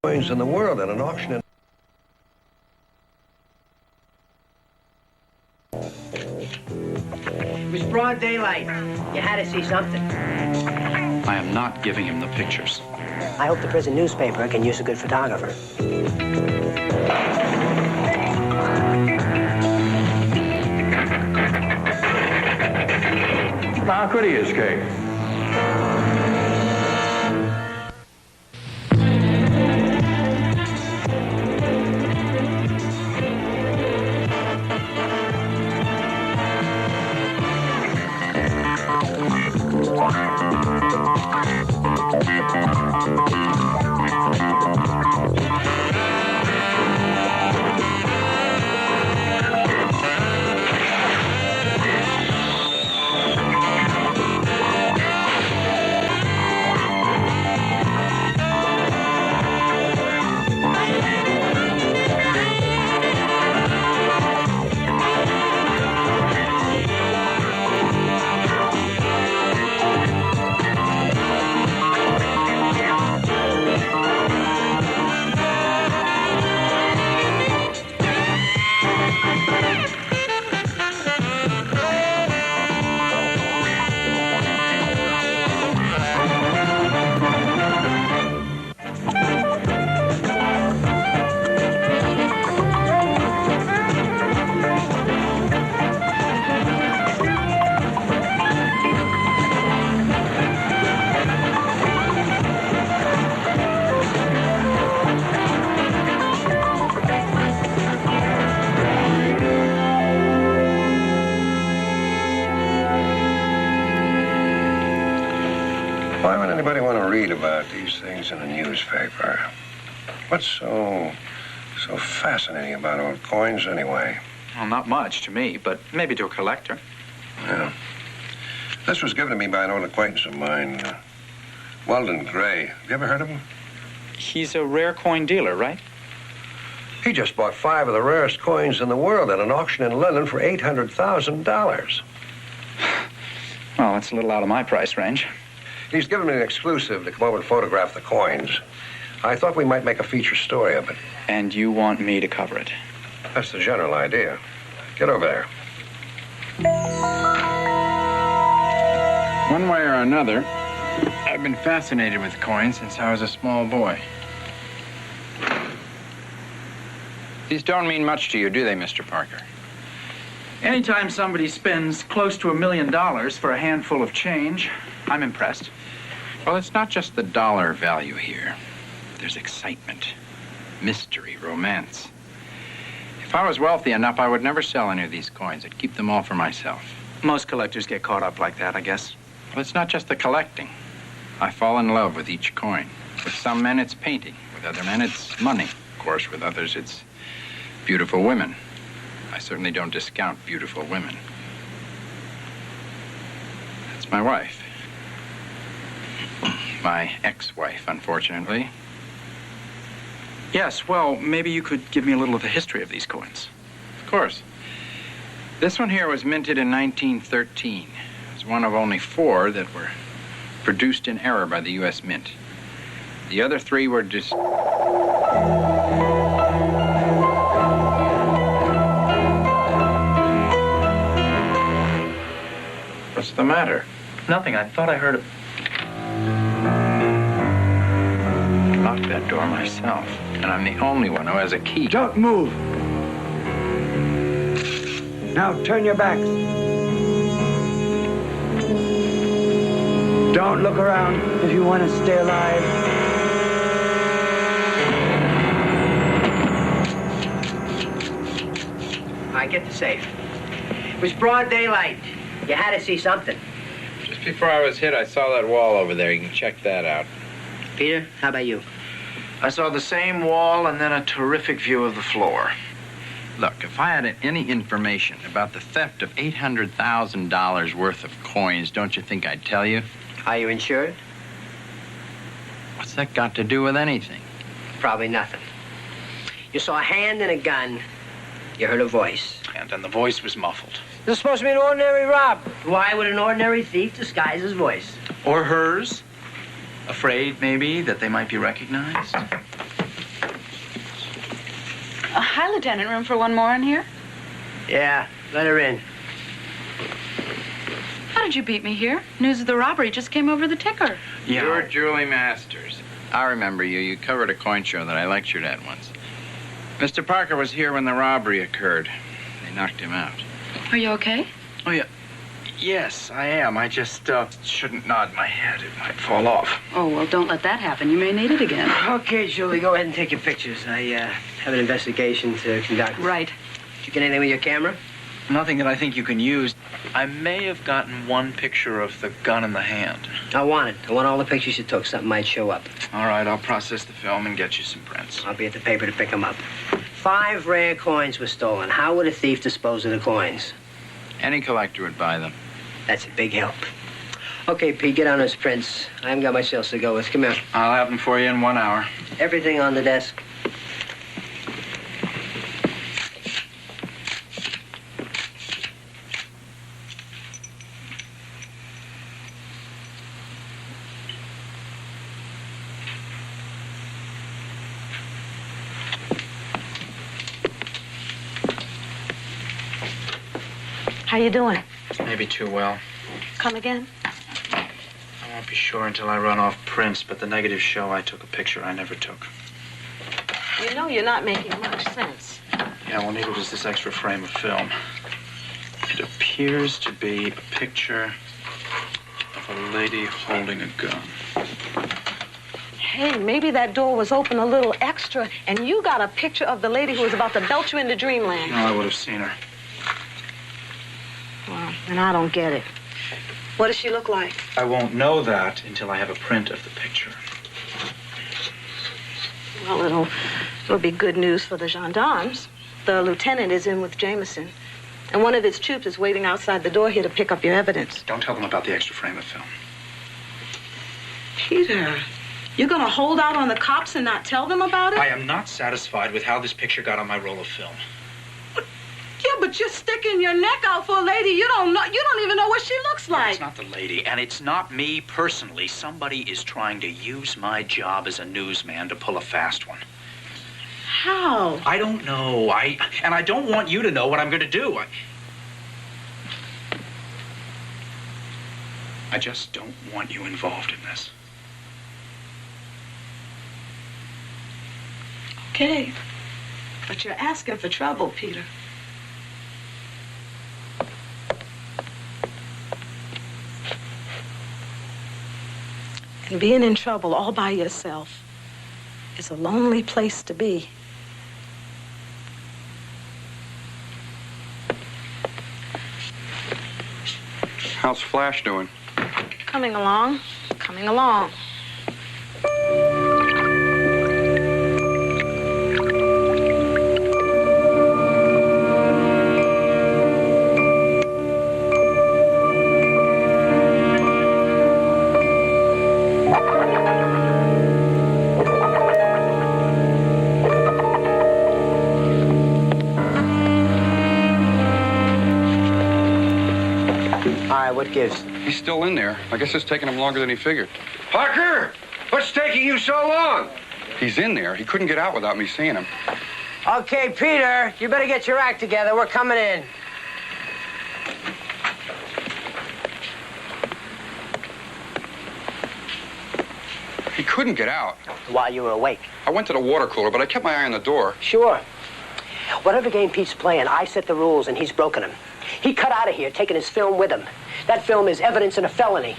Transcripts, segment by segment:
coins in the world at an auction in... It was broad daylight. You had to see something. I am not giving him the pictures. I hope the prison newspaper can use a good photographer. How could he escape? Why would anybody want to read about these things in a newspaper? What's so fascinating about old coins anyway? Well, not much to me, but maybe to a collector. Yeah. This was given to me by an old acquaintance of mine, Weldon Gray. Have you ever heard of him? He's a rare coin dealer, right? He just bought 5 of the rarest coins in the world at an auction in London for $800,000. Well, that's a little out of my price range. He's given me an exclusive to come over and photograph the coins. I thought we might make a feature story of it. And you want me to cover it? That's the general idea. Get over there. One way or another, I've been fascinated with coins since I was a small boy. These don't mean much to you, do they, Mr. Parker? Anytime somebody spends close to $1 million for a handful of change, I'm impressed. Well, it's not just the dollar value here. There's excitement, mystery, romance. If I was wealthy enough, I would never sell any of these coins. I'd keep them all for myself. Most collectors get caught up like that, I guess. Well, it's not just the collecting. I fall in love with each coin. With some men, it's painting. With other men, it's money. Of course, with others, it's beautiful women. I certainly don't discount beautiful women. That's my wife. My ex-wife, unfortunately. Yes, well, maybe you could give me a little of the history of these coins. Of course. This one here was minted in 1913. It's one of only 4 that were produced in error by the U.S. Mint. The other 3 were just... What's the matter? Nothing. I thought I heard a... Locked that door myself, and I'm the only one who has a key. Don't move. Now turn your backs. Don't look around if you want to stay alive. All right, get the safe. It was broad daylight. You had to see something. Just before I was hit, I saw that wall over there. You can check that out. Peter, how about you? I saw the same wall and then a terrific view of the floor. Look, if I had any information about the theft of $800,000 worth of coins, don't you think I'd tell you? Are you insured? What's that got to do with anything? Probably nothing. You saw a hand and a gun. You heard a voice. And then the voice was muffled. This is supposed to be an ordinary rob. Why would an ordinary thief disguise his voice? Or hers. Afraid, maybe, that they might be recognized. Lieutenant, room for one more in here? Yeah, let her in. How did you beat me here? News of the robbery just came over the ticker. Yeah. You're Julie Masters. I remember you. You covered a coin show that I lectured at once. Mr. Parker was here when the robbery occurred. They knocked him out. Are you okay? Oh, yeah. Yes, I am. I just shouldn't nod my head. It might fall off. Oh, well, don't let that happen. You may need it again. Okay, Julie, go ahead and take your pictures. I have an investigation to conduct. Right. Did you get anything with your camera? Nothing that I think you can use. I may have gotten one picture of the gun in the hand. I want it. I want all the pictures you took. Something might show up. All right, I'll process the film and get you some prints. I'll be at the paper to pick them up. 5 rare coins were stolen. How would a thief dispose of the coins? Any collector would buy them. That's a big help. Okay, Pete, get on those prints. I haven't got my sales to go with. Come here. I'll have them for you in 1 hour. Everything on the desk. How you doing? Maybe too well. Come again? I won't be sure until I run off prints, but the negatives show I took a picture I never took. You know you're not making much sense. Yeah, well, neither does this extra frame of film. It appears to be a picture of a lady holding a gun. Hey, maybe that door was open a little extra, and you got a picture of the lady who was about to belt you into dreamland. No, I would have seen her. Well, and I don't get it. What does she look like? I won't know that until I have a print of the picture. Well, it'll be good news for the gendarmes. The lieutenant is in with Jameson, and one of his troops is waiting outside the door here to pick up your evidence. Don't tell them about the extra frame of film. Peter, you're gonna hold out on the cops and not tell them about it? I am not satisfied with how this picture got on my roll of film. Yeah, but you're sticking your neck out for a lady you don't know. You don't even know what she looks like. It's not the lady, and it's not me personally. Somebody is trying to use my job as a newsman to pull a fast one. How? I don't know. And I don't want you to know what I'm going to do. I just don't want you involved in this. Okay. But you're asking for trouble, Peter. And being in trouble all by yourself is a lonely place to be. How's Flash doing? Coming along. Coming along. What gives? He's still in there. I guess it's taking him longer than he figured. Parker! What's taking you so long? He's in there. He couldn't get out without me seeing him. Okay, Peter, you better get your act together. We're coming in. He couldn't get out. While you were awake. I went to the water cooler, but I kept my eye on the door. Sure. Whatever game Pete's playing, I set the rules and he's broken them. He cut out of here, taking his film with him. That film is evidence in a felony.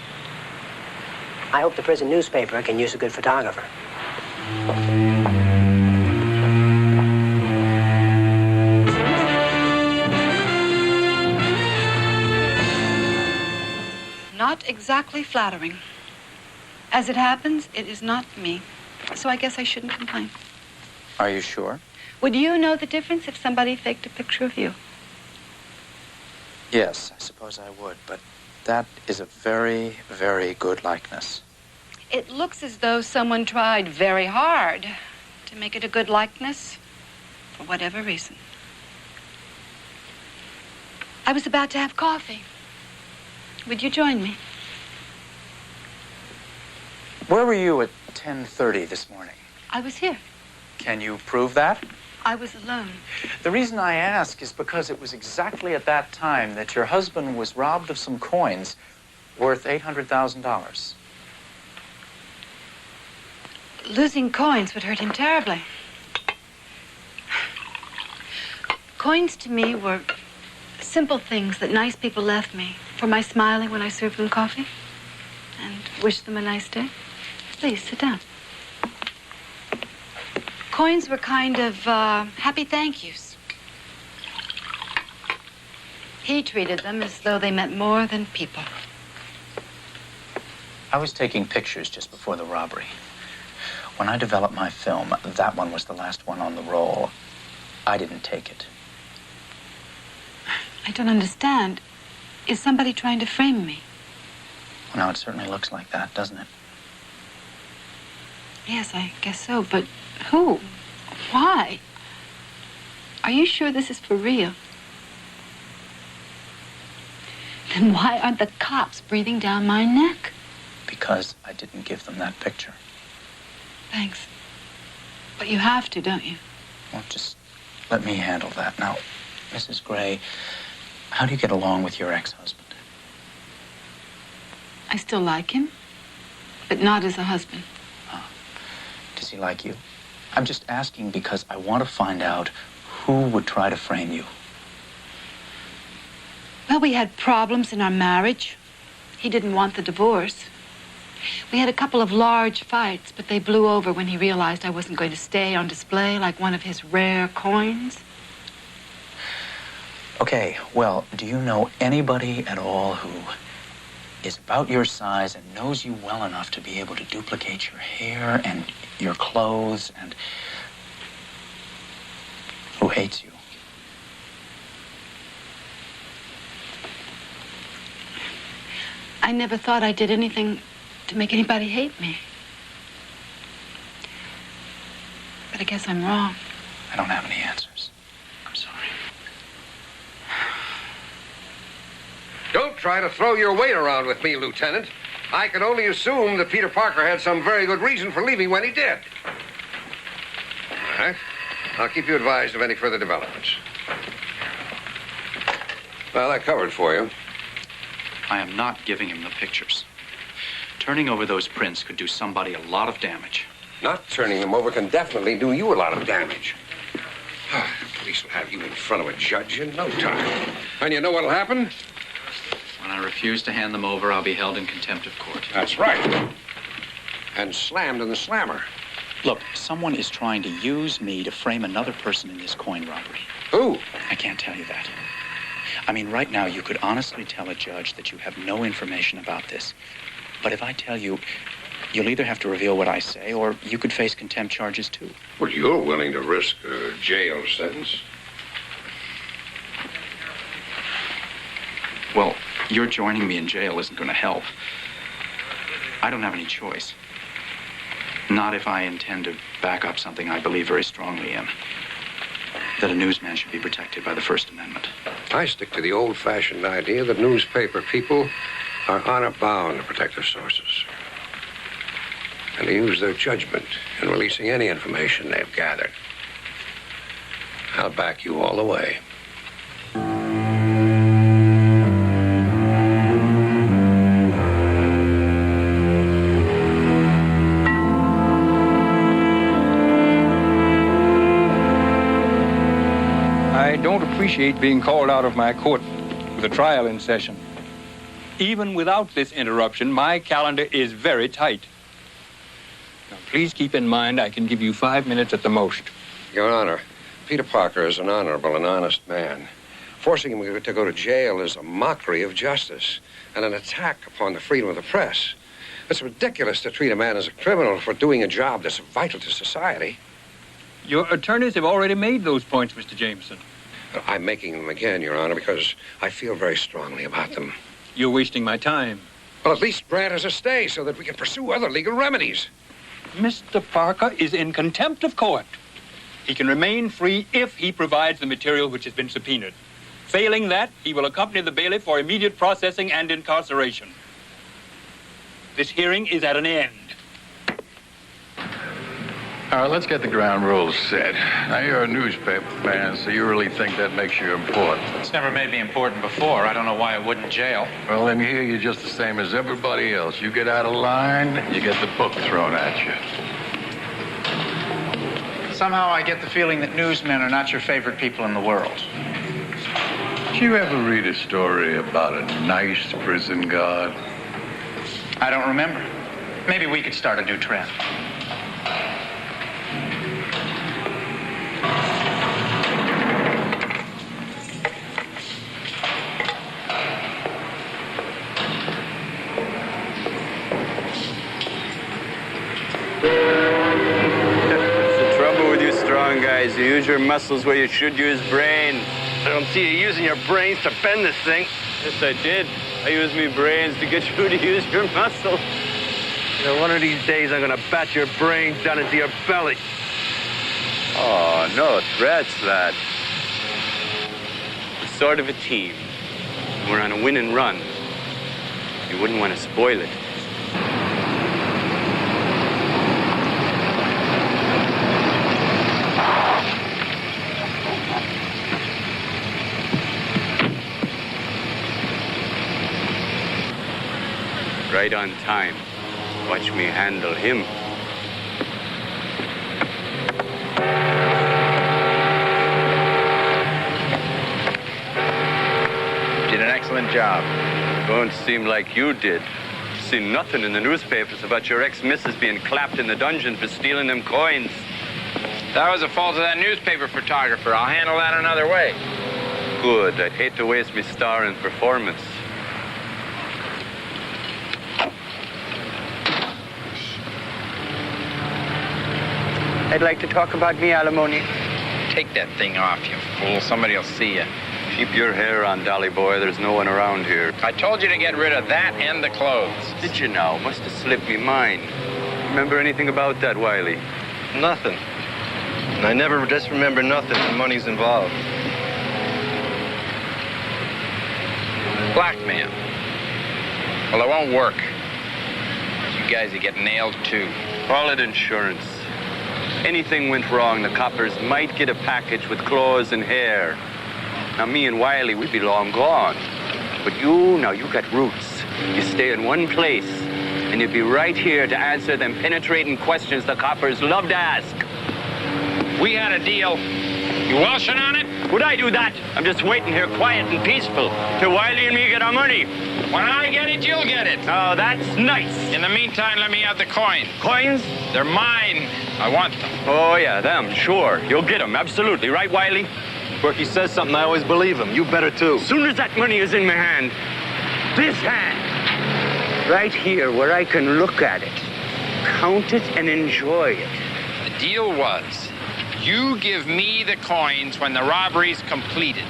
I hope the prison newspaper can use a good photographer. Not exactly flattering. As it happens, it is not me. So I guess I shouldn't complain. Are you sure? Would you know the difference if somebody faked a picture of you? Yes, I suppose I would, but that is a very, very good likeness. It looks as though someone tried very hard to make it a good likeness for whatever reason. I was about to have coffee. Would you join me? Where were you at 10:30 this morning? I was here. Can you prove that? I was alone. The reason I ask is because it was exactly at that time that your husband was robbed of some coins worth $800,000. Losing coins would hurt him terribly. Coins to me were simple things that nice people left me for my smiling when I served them coffee and wished them a nice day. Please, sit down. Coins were kind of happy thank yous. He treated them as though they meant more than people. I was taking pictures just before the robbery. When I developed my film, that one was the last one on the roll. I didn't take it. I don't understand. Is somebody trying to frame me? Well, now, it certainly looks like that, doesn't it? Yes, I guess so, but who? Why? Are you sure this is for real? Then why aren't the cops breathing down my neck? Because I didn't give them that picture. Thanks. But you have to, don't you? Well, just let me handle that. Now, Mrs. Gray, how do you get along with your ex-husband? I still like him, but not as a husband. Does he like you? I'm just asking because I want to find out who would try to frame you. Well, we had problems in our marriage. He didn't want the divorce. We had a couple of large fights, but they blew over when he realized I wasn't going to stay on display like one of his rare coins. Okay, well, do you know anybody at all who is about your size and knows you well enough to be able to duplicate your hair and your clothes and who hates you? I never thought I did anything to make anybody hate me. But I guess I'm wrong. I don't have any answers. I'm sorry. Don't try to throw your weight around with me, Lieutenant. I could only assume that Peter Parker had some very good reason for leaving when he did. All right. I'll keep you advised of any further developments. Well, that covered for you. I am not giving him the pictures. Turning over those prints could do somebody a lot of damage. Not turning them over can definitely do you a lot of damage. The police will have you in front of a judge in no time. And you know what'll happen? When I refuse to hand them over, I'll be held in contempt of court. That's right. And slammed in the slammer. Look, someone is trying to use me to frame another person in this coin robbery. Who? I can't tell you that. I mean, right now, you could honestly tell a judge that you have no information about this. But if I tell you, you'll either have to reveal what I say, or you could face contempt charges, too. Well, you're willing to risk a jail sentence. Well, your joining me in jail isn't going to help. I don't have any choice. Not if I intend to back up something I believe very strongly in. That a newsman should be protected by the First Amendment. I stick to the old-fashioned idea that newspaper people are honor-bound to protect their sources and to use their judgment in releasing any information they've gathered. I'll back you all the way. I don't appreciate being called out of my court with a trial in session. Even without this interruption, my calendar is very tight. Now, please keep in mind I can give you 5 minutes at the most. Your Honor, Peter Parker is an honorable and honest man. Forcing him to go to jail is a mockery of justice and an attack upon the freedom of the press. It's ridiculous to treat a man as a criminal for doing a job that's vital to society. Your attorneys have already made those points, Mr. Jameson. I'm making them again, Your Honor, because I feel very strongly about them. You're wasting my time. Well, at least grant us a stay so that we can pursue other legal remedies. Mr. Parker is in contempt of court. He can remain free if he provides the material which has been subpoenaed. Failing that, he will accompany the bailiff for immediate processing and incarceration. This hearing is at an end. All right, let's get the ground rules set. Now, you're a newspaper man, so you really think that makes you important. It's never made me important before. I don't know why I wouldn't jail. Well, then here you're just the same as everybody else. You get out of line, you get the book thrown at you. Somehow I get the feeling that newsmen are not your favorite people in the world. Did you ever read a story about a nice prison guard? I don't remember. Maybe we could start a new trend. Guys, you use your muscles where you should use brains. I don't see you using your brains to bend this thing. Yes, I did. I used my brains to get you to use your muscles. You know, one of these days I'm gonna bat your brains down into your belly. Oh, no threats, lad. We're sort of a team. We're on a winning run. You wouldn't want to spoil it. Right on time. Watch me handle him. Did an excellent job. Don't seem like you did. Seen nothing in the newspapers about your ex-missus being clapped in the dungeon for stealing them coins. That was the fault of that newspaper photographer. I'll handle that another way. Good. I'd hate to waste my starring performance. I'd like to talk about me alimony. Take that thing off, you fool. Somebody will see you. Keep your hair on, Dolly boy. There's no one around here. I told you to get rid of that and the clothes. Did you now? Must have slipped me mind. Remember anything about that, Wiley? Nothing. And I never just remember nothing when money's involved. Blackmail. Well, it won't work. You guys will get nailed, too. Call it insurance. Anything went wrong, the coppers might get a package with clothes and hair. Now, me and Wiley, we'd be long gone. But you got roots. You stay in one place, and you'd be right here to answer them penetrating questions the coppers love to ask. We had a deal. You welshing on it? Would I do that? I'm just waiting here quiet and peaceful till Wiley and me get our money. When I get it, you'll get it. Oh, that's nice. In the meantime, let me have the coin. Coins? They're mine. I want them. Oh, yeah, them, sure. You'll get them, absolutely. Right, Wiley? Berkey says something, I always believe him. You better, too. Soon as that money is in my hand, this hand, right here where I can look at it, count it and enjoy it. The deal was, you give me the coins when the robbery's completed.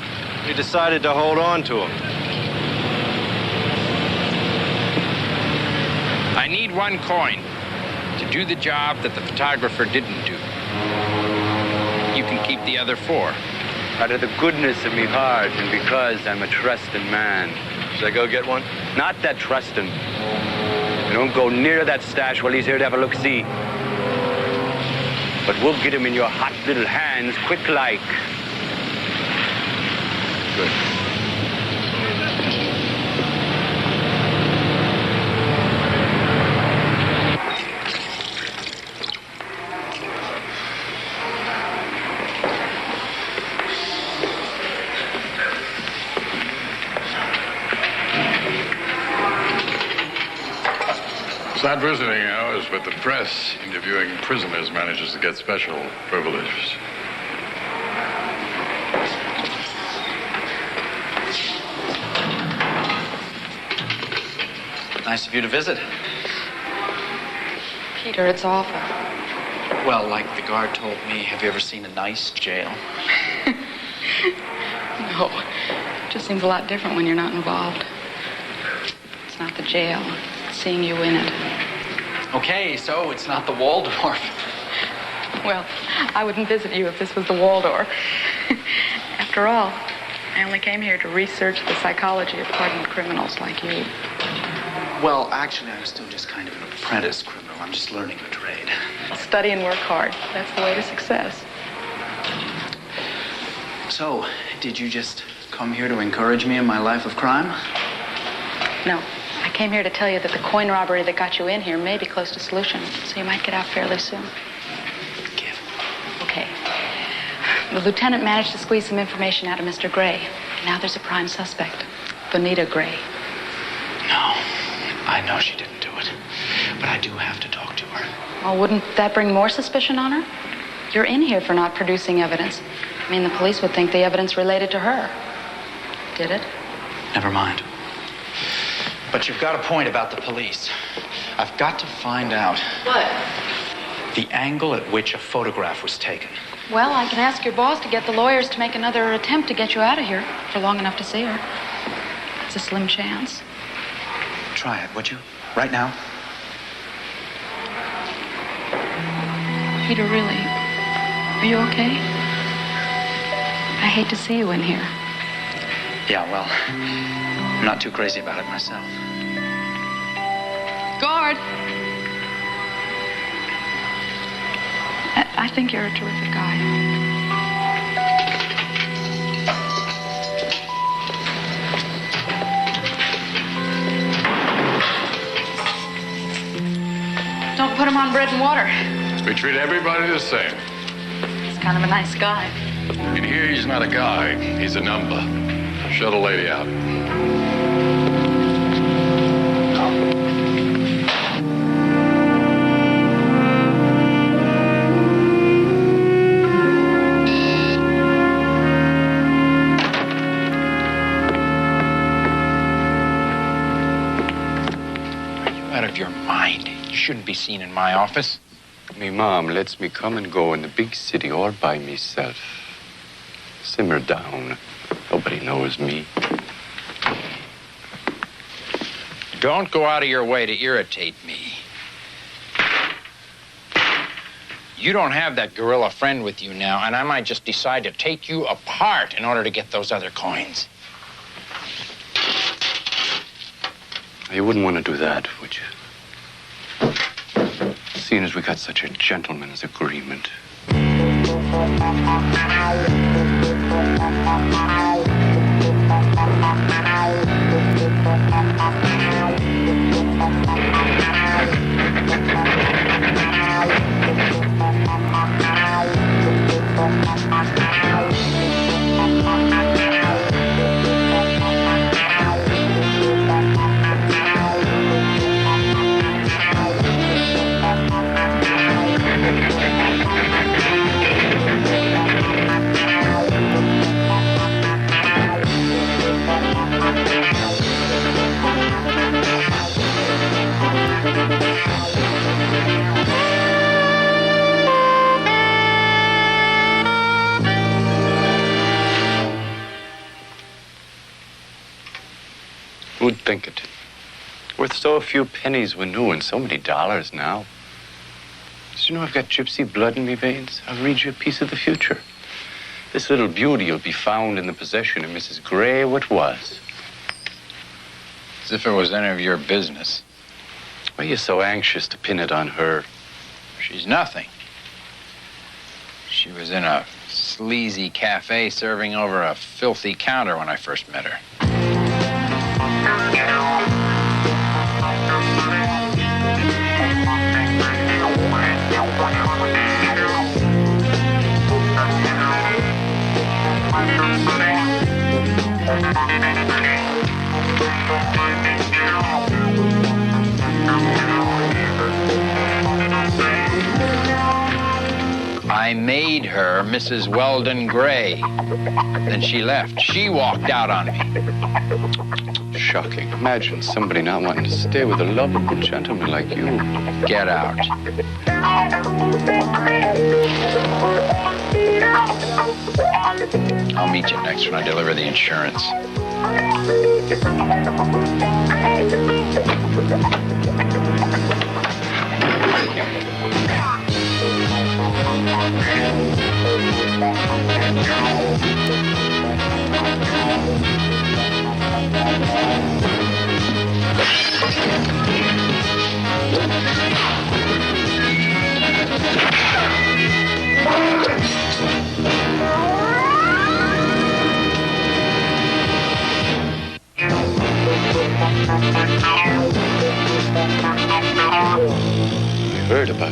You decided to hold on to them. I need one coin to do the job that the photographer didn't do. You can keep the other 4. Out of the goodness of me heart and because I'm a trusting man. Should I go get one? Not that trusting. Don't go near that stash while he's here to have a look-see. But we'll get him in your hot little hands quick like. Good. It's not visiting hours, but the press interviewing prisoners manages to get special privileges. Nice of you to visit. Peter, it's awful. Well, like the guard told me, have you ever seen a nice jail? No. It just seems a lot different when you're not involved. It's not the jail. It's seeing you in it. Okay, so it's not the Waldorf. Well, I wouldn't visit you if this was the Waldorf. After all, I only came here to research the psychology of hardened criminals like you. Well, actually, I'm still just kind of an apprentice criminal. I'm just learning the trade. Study and work hard. That's the way to success. So, did you just come here to encourage me in my life of crime? No. I came here to tell you that the coin robbery that got you in here may be close to solution, so you might get out fairly soon. Okay. The lieutenant managed to squeeze some information out of Mr. Gray. Now there's a prime suspect, Bonita Gray. No, I know she didn't do it, but I do have to talk to her. Well, wouldn't that bring more suspicion on her? You're in here for not producing evidence. I mean, the police would think the evidence related to her. Did it? Never mind. But you've got a point about the police. I've got to find out What? the angle at which a photograph was taken. Well, I can ask your boss to get the lawyers to make another attempt to get you out of here for long enough to see her. It's a slim chance. Try it, would you? Right now? Peter, really, are you okay? I hate to see you in here. Yeah, well, I'm not too crazy about it myself. Guard! I think you're a terrific guy. Don't put him on bread and water. We treat everybody the same. He's kind of a nice guy. In here, he's not a guy. He's a number. Show the lady out. Out of your mind. You shouldn't be seen in my office. Me mom lets me come and go in the big city all by myself. Simmer down. Nobody knows me. Don't go out of your way to irritate me. You don't have that gorilla friend with you now, and I might just decide to take you apart in order to get those other coins. You wouldn't want to do that, would you? Seeing as we got such a gentleman's agreement. Who'd think it? Worth so few pennies when new and so many dollars now. Did you know I've got gypsy blood in me veins? I'll read you a piece of the future. This little beauty will be found in the possession of Mrs. Gray, what was. As if it was any of your business. Why are you so anxious to pin it on her? She's nothing. She was in a sleazy cafe serving over a filthy counter when I first met her. I made her Mrs. Weldon Gray. Then she left. She walked out on me. Shocking. Imagine somebody not wanting to stay with a lovable gentleman like you. Get out. I'll meet you next when I deliver the insurance.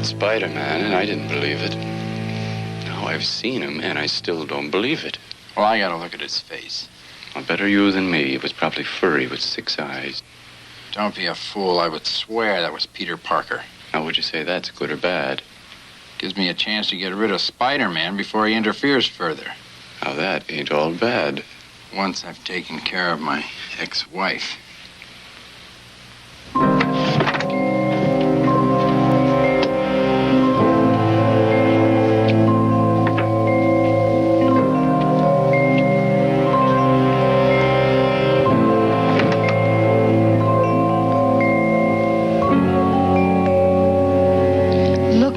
Spider-Man, and I didn't believe it. Now I've seen him, and I still don't believe it. Well, I gotta look at his face. Well, better you than me. It was probably furry with 6 eyes. Don't be a fool. I would swear that was Peter Parker. Now, would you say that's good or bad? Gives me a chance to get rid of Spider-Man before he interferes further. Now, that ain't all bad. Once I've taken care of my ex-wife.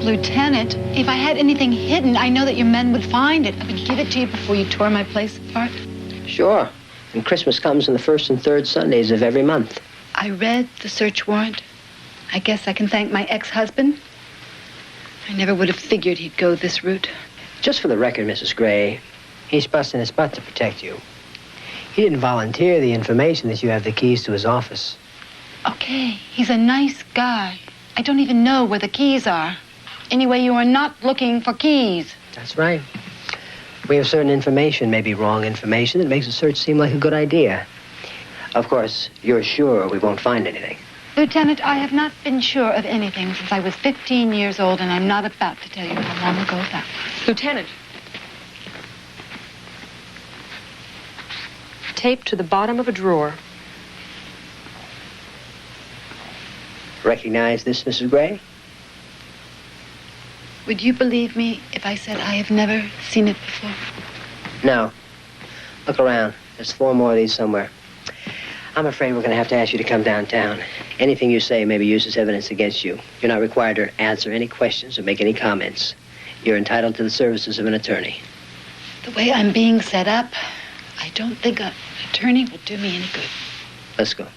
Lieutenant, if I had anything hidden, I know that your men would find it. I would give it to you before you tore my place apart. Sure. And Christmas comes on the first and third Sundays of every month. I read the search warrant. I guess I can thank my ex-husband. I never would have figured he'd go this route. Just for the record, Mrs. Gray, he's busting his butt to protect you. He didn't volunteer the information that you have the keys to his office. Okay, he's a nice guy. I don't even know where the keys are. Anyway, you are not looking for keys. That's right. We have certain information, maybe wrong information, that makes a search seem like a good idea. Of course, you're sure we won't find anything. Lieutenant, I have not been sure of anything since I was 15 years old, and I'm not about to tell you how long ago that was. Lieutenant. Taped to the bottom of a drawer. Recognize this, Mrs. Gray? Would you believe me if I said I have never seen it before? No. Look around. There's 4 more of these somewhere. I'm afraid we're going to have to ask you to come downtown. Anything you say may be used as evidence against you. You're not required to answer any questions or make any comments. You're entitled to the services of an attorney. The way I'm being set up, I don't think an attorney will do me any good. Let's go.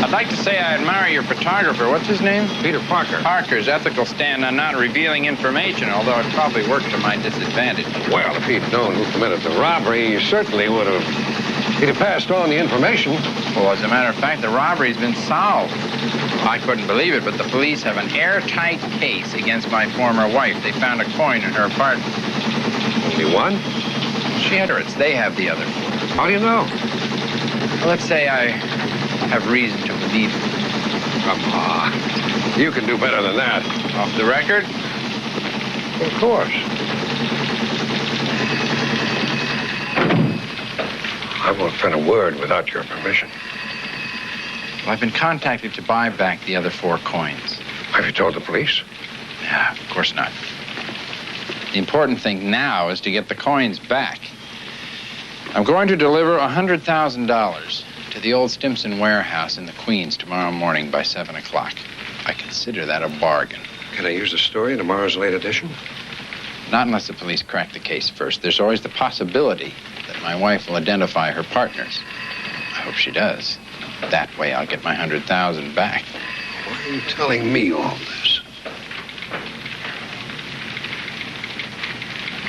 I'd like to say I admire your photographer. What's his name? Peter Parker. Parker's ethical stand on not revealing information, although it probably worked to my disadvantage. Well, if he'd known who committed the robbery, he certainly would have. He'd have passed on the information. Well, as a matter of fact, the robbery's been solved. I couldn't believe it, but the police have an airtight case against my former wife. They found a coin in her apartment. Only one? She had hers. They have the other 4. How do you know? Well, let's say I have reason to believe it. Come on. You can do better than that. Off the record? Of course. I won't print a word without your permission. Well, I've been contacted to buy back the other 4 coins. Have you told the police? Yeah, of course not. The important thing now is to get the coins back. I'm going to deliver $100,000 to the old Stimson warehouse in the Queens tomorrow morning by 7 o'clock. I consider that a bargain. Can I use the story in tomorrow's late edition? Not unless the police crack the case first. There's always the possibility that my wife will identify her partners. I hope she does. That way I'll get my $100,000 back. Why are you telling me all this?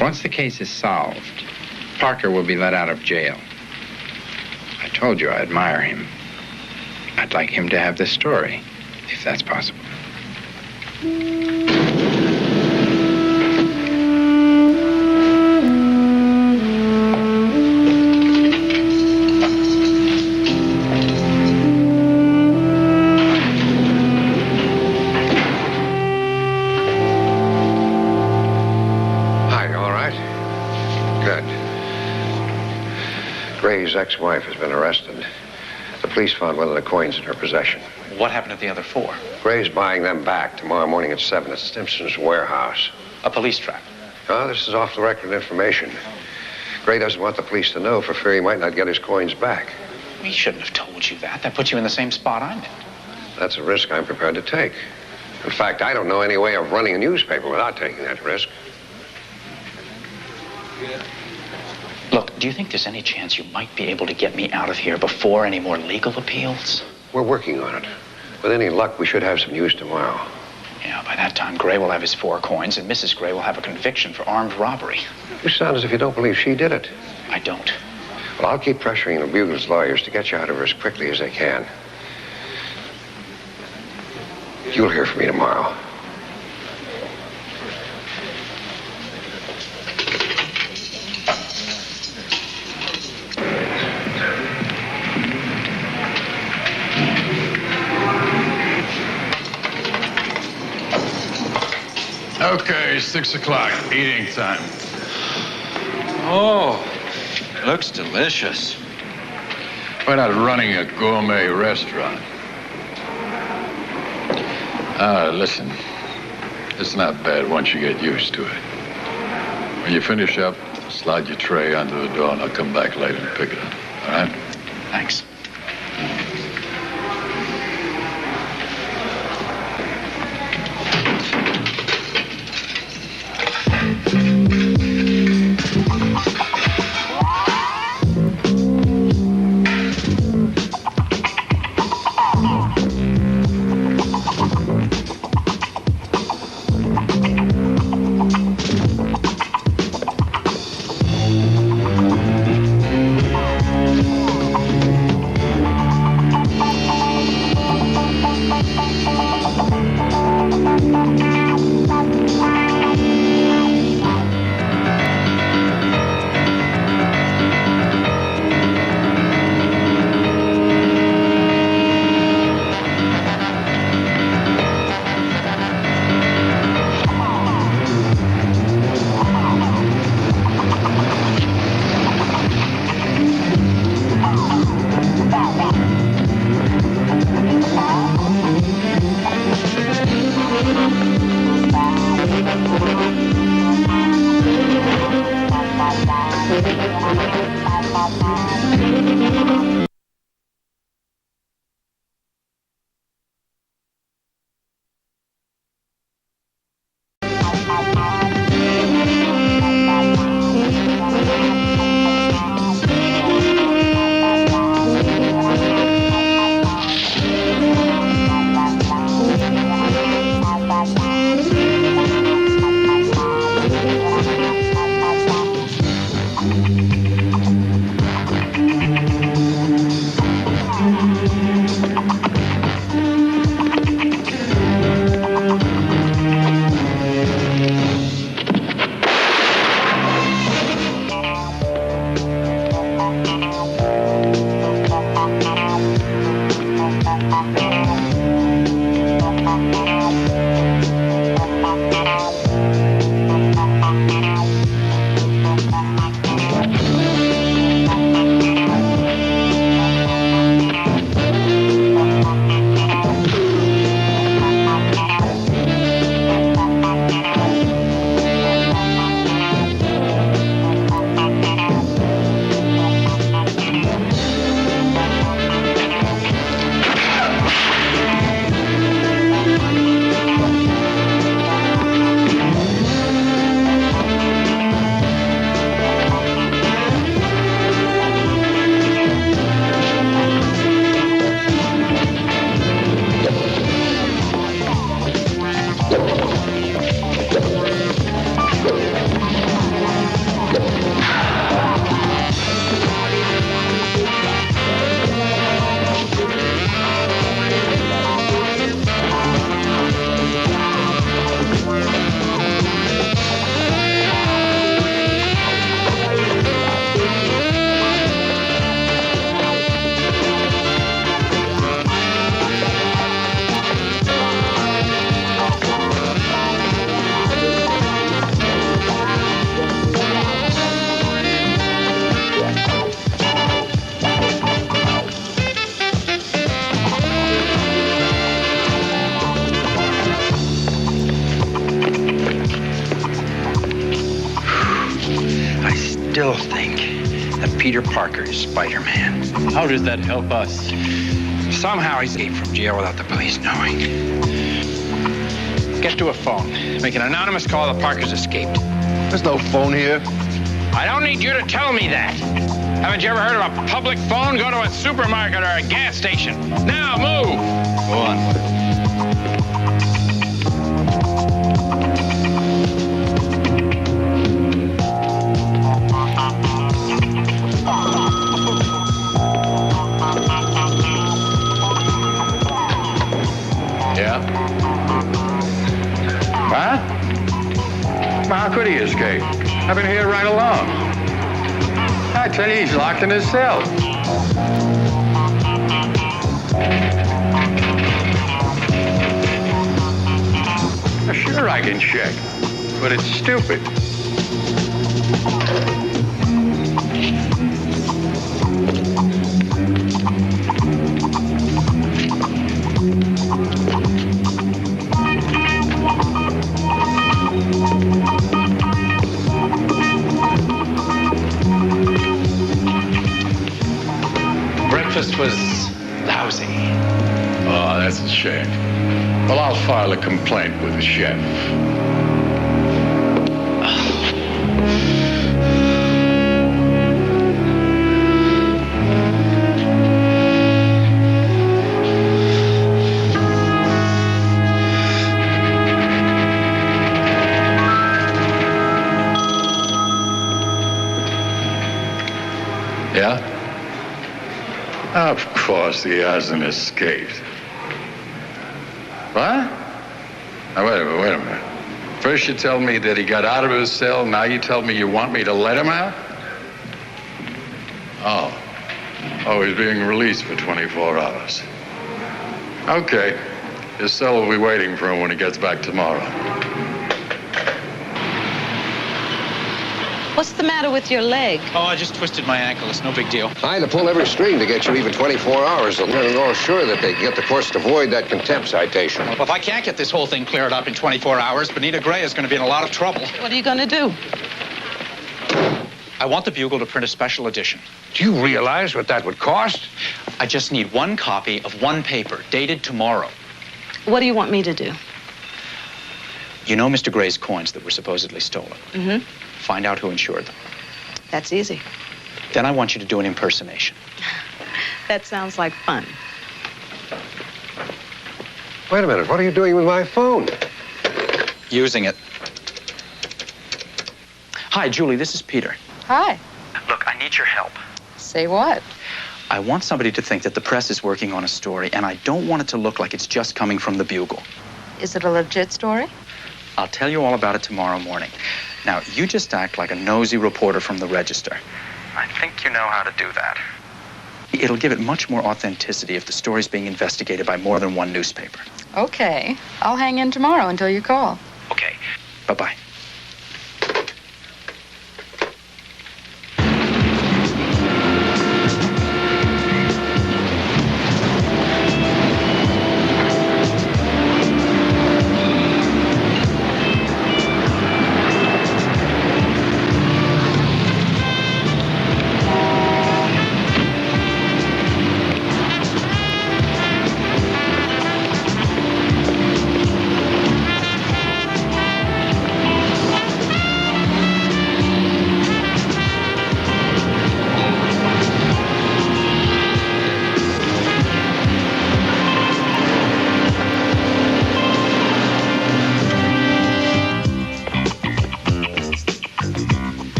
Once the case is solved, Parker will be let out of jail. I told you I admire him. I'd like him to have this story, if that's possible. Gray's ex-wife has been arrested. The police found one of the coins in her possession. What happened to the other 4? Gray's buying them back tomorrow morning at 7 at Stimson's warehouse. A police trap? Oh, this is off-the-record information. Gray doesn't want the police to know for fear he might not get his coins back. He shouldn't have told you that. That puts you in the same spot I'm in. That's a risk I'm prepared to take. In fact, I don't know any way of running a newspaper without taking that risk. Look, do you think there's any chance you might be able to get me out of here before any more legal appeals? We're working on it. With any luck, we should have some news tomorrow. Yeah, by that time, Gray will have his 4 coins, and Mrs. Gray will have a conviction for armed robbery. You sound as if you don't believe she did it. I don't. Well, I'll keep pressuring the Bugle's lawyers to get you out of her as quickly as they can. You'll hear from me tomorrow. Okay, 6 o'clock, eating time. Oh, looks delicious. Why not running a gourmet restaurant? Listen, it's not bad once you get used to it. When you finish up, slide your tray under the door and I'll come back later and pick it up. All right? Thanks. still think that Peter Parker is Spider-Man. How does that help us? Somehow he escaped from jail without the police knowing. Get to a phone. Make an anonymous call that Parker's escaped. There's no phone here. I don't need you to tell me that. Haven't you ever heard of a public phone? Go to a supermarket or a gas station. Now, move! Go on. Yeah? What? How could he escape? I've been here right along. I tell you, he's locked in his cell. Sure, I can check, but it's stupid. Breakfast was lousy. Oh, that's a shame. Well, I'll file a complaint with the chef. Yeah? Of course he hasn't escaped. What? Now, wait a minute. First you tell me that he got out of his cell, now you tell me you want me to let him out? Oh, he's being released for 24 hours. Okay. His cell will be waiting for him when he gets back tomorrow. What's the matter with your leg? Oh, I just twisted my ankle. It's no big deal. I had to pull every string to get you even 24 hours. I'm not sure that they get the course to avoid that contempt citation. Well, if I can't get this whole thing cleared up in 24 hours, Benita Gray is going to be in a lot of trouble. What are you going to do? I want the Bugle to print a special edition. Do you realize what that would cost? I just need one copy of one paper, dated tomorrow. What do you want me to do? You know Mr. Gray's coins that were supposedly stolen? Mm-hmm. Find out who insured them. That's easy. Then I want you to do an impersonation. That sounds like fun. Wait a minute. What are you doing with my phone? Using it. Hi, Julie. This is Peter. Hi. Look, I need your help. Say what? I want somebody to think that the press is working on a story, and I don't want it to look like it's just coming from the Bugle. Is it a legit story? I'll tell you all about it tomorrow morning. Now, you just act like a nosy reporter from the Register. I think you know how to do that. It'll give it much more authenticity if the story's being investigated by more than one newspaper. Okay. I'll hang in tomorrow until you call. Okay. Bye-bye.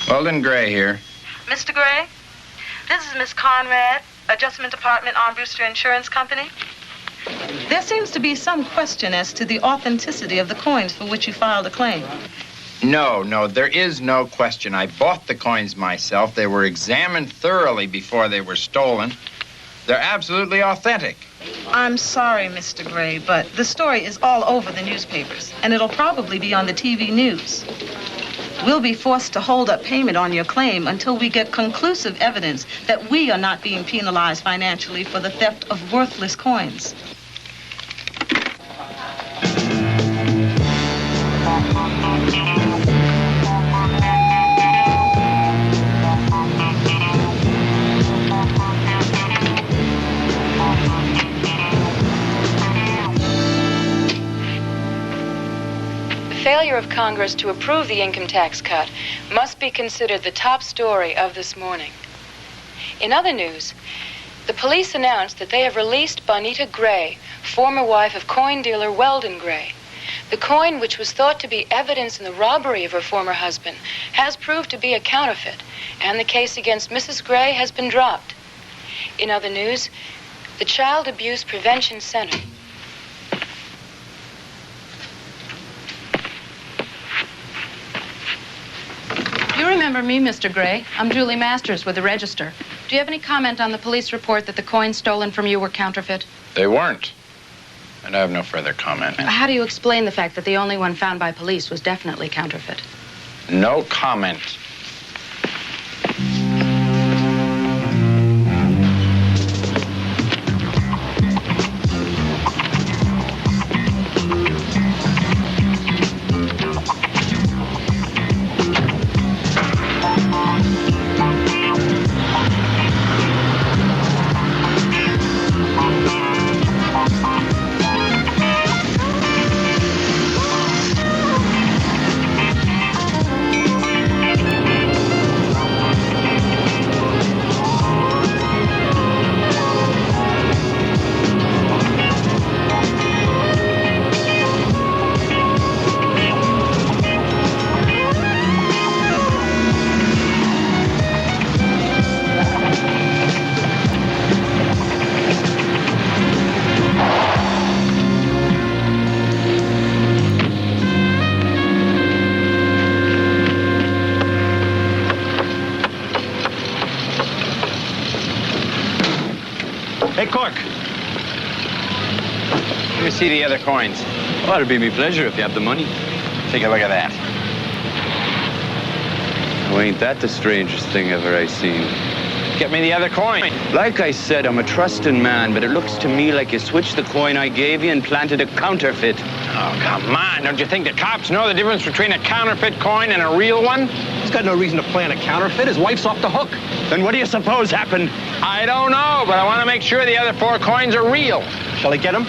Weldon Gray here. Mr. Gray, this is Miss Conrad, Adjustment Department, Armbruster Insurance Company. There seems to be some question as to the authenticity of the coins for which you filed a claim. No, there is no question. I bought the coins myself. They were examined thoroughly before they were stolen. They're absolutely authentic. I'm sorry, Mr. Gray, but the story is all over the newspapers, and it'll probably be on the TV news. We'll be forced to hold up payment on your claim until we get conclusive evidence that we are not being penalized financially for the theft of worthless coins. The failure of Congress to approve the income tax cut must be considered the top story of this morning. In other news, the police announced that they have released Bonita Gray, former wife of coin dealer Weldon Gray. The coin, which was thought to be evidence in the robbery of her former husband, has proved to be a counterfeit, and the case against Mrs. Gray has been dropped. In other news, the Child Abuse Prevention Center. You remember me, Mr. Gray. I'm Julie Masters with the Register. Do you have any comment on the police report that the coins stolen from you were counterfeit? They weren't. And I have no further comment. How do you explain the fact that the only one found by police was definitely counterfeit? No comment. Hey, Cork. Let me see the other coins. Oh, it'd be me pleasure if you have the money. Take a look at that. Oh, ain't that the strangest thing ever I seen? Get me the other coin. Like I said, I'm a trusting man, but it looks to me like you switched the coin I gave you and planted a counterfeit. Oh, come on. Don't you think the cops know the difference between a counterfeit coin and a real one? He's got no reason to plan a counterfeit. His wife's off the hook. Then what do you suppose happened? I don't know, but I want to make sure the other 4 coins are real. Shall I get him?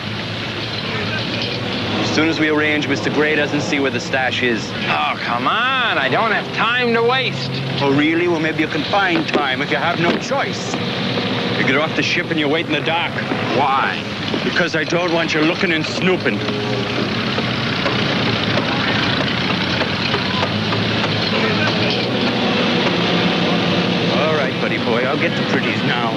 As soon as we arrange, Mr. Gray doesn't see where the stash is. Oh, come on. I don't have time to waste. Oh, really? Well, maybe you can find time if you have no choice. You get off the ship and you wait in the dock. Why? Because I don't want you looking and snooping. All right, buddy boy, I'll get the pretties now.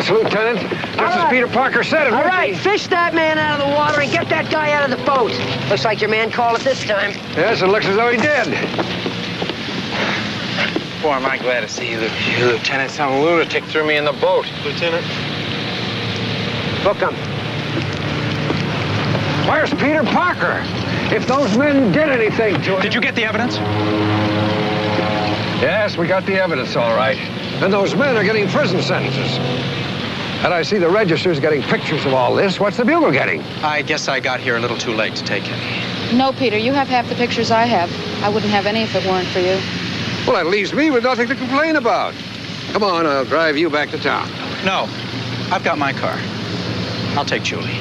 Yes, Lieutenant. Just as Peter Parker said it All would right, be. fish that man out of the water and get that guy out of the boat. Looks like your man called it this time. Yes, it looks as though he did. Boy, am I glad to see you, Lieutenant. Some lunatic threw me in the boat. Lieutenant? Book him. Where's Peter Parker? If those men did anything to him... Did you get the evidence? Yes, we got the evidence, all right. And those men are getting prison sentences. And I see the registers getting pictures of all this. What's the Bugle getting? I guess I got here a little too late to take it. No, Peter, you have half the pictures I have. I wouldn't have any if it weren't for you. Well, that leaves me with nothing to complain about. Come on, I'll drive you back to town. No, I've got my car. I'll take Julie.